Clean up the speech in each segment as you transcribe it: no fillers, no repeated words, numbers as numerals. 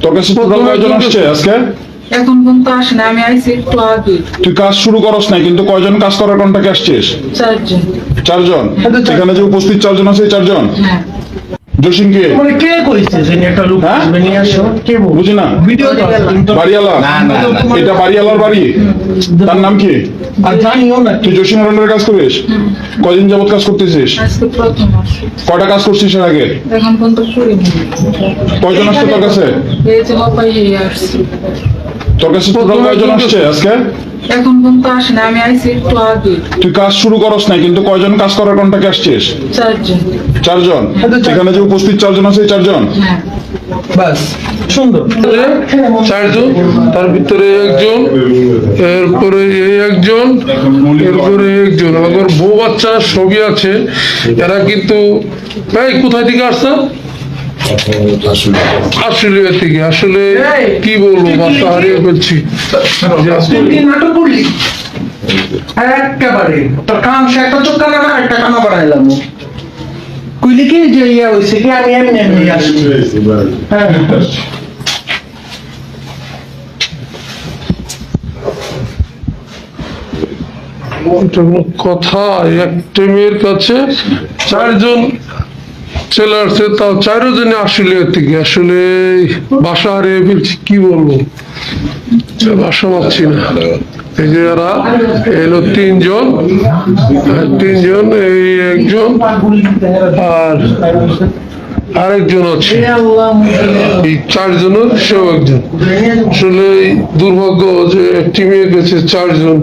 তোর কাছে টোটাল কয়জন আসছে আজকে? এখন পর্যন্ত আসে না, আমি আইছি একটু আগে। তুই কাজ শুরু করস নাই, কিন্তু কয়জন কাজ করার কন্টাক্টে আসছিস? 4 জন। 4 জন। এখানে যে উপস্থিত 4 জন আছে, এই 4 জন হ্যাঁ। জসিম কে? মানে কে কইছে যে একটা লোক হ্যাঁ? আসবে নিয়ে আসো? কে বল? বুঝি না। ভিডিও তো আছে, কিন্তু বাড়িওয়ালা? এটা বাড়িওয়ালার বাড়ি? তার নাম কি? আর জানিও না তুই জসিম রন্ডারের কাজ করিস? কয়দিন যাবত কাজ করতেছিস? আজকে প্রথম আসছে। কয়টা কাজ করছিস এর আগে? এখন পর্যন্ত করিনি। কয়জন আসছে তোর কাছে? এই যে বাপাই আসছে। তোর কাছে টোটাল কয়জন আসছে আজকে? এখন পর্যন্ত আসে না, আমি আইছি একটু আগে। তুই কাজ শুরু করস নাই, কিন্তু কয়জন কাজ করার কন্টাক্টে আসছিস? 4 জন। 4 জন। এখানে যে উপস্থিত 4 জন আছে, এই 4 জন হ্যাঁ। বাস সুন্দর। চারজন, তার ভিতরে একজন, এরপরে এই একজন, এরপরে একজন, আমার বউ বাচ্চা সবই আছে। এরা কিন্তু ভাই কোথায় থেকে আসছে? আশুলিয়া থেকে। আসলে কি বলবো, বাচ্চা হারিয়ে ফেলছি। তুই নাটক করলি একেবারে, তোর কান সে একটা চোখ কানা না, একটা কানা বাড়াইলাম। কইলি কি যে ইয়া হইছে কি আমি এমনি এমনি আসছি। হ্যাঁ এটা কোনো কথা? একটা মেয়ের কাছে 4 জন ছেলে আসছে, তাও 4 জনে আশুলিয়া থেকে। আসলে বাসা হারিয়ে ফেলছি, কি বলবো, বাসা পাচ্ছি না। এই যে এরা এলো 3 জন, 3 জন, এই একজন আর আরেকজন আছে। এই 4 জনের সেও একজন। আসলে দুর্ভাগ্য যে একটি মেয়ের কাছে 4 জন।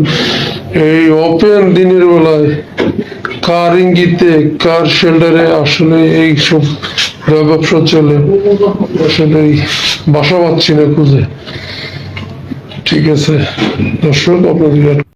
এই ওপেন দিনের বেলায় কার ইঙ্গিতে, কার শেল্টারে আসলে এই সব ব্যবসা চলে। আসলে বাসা পাচ্ছি না খুঁজে। ঠিক আছে দর্শক, আপনাদের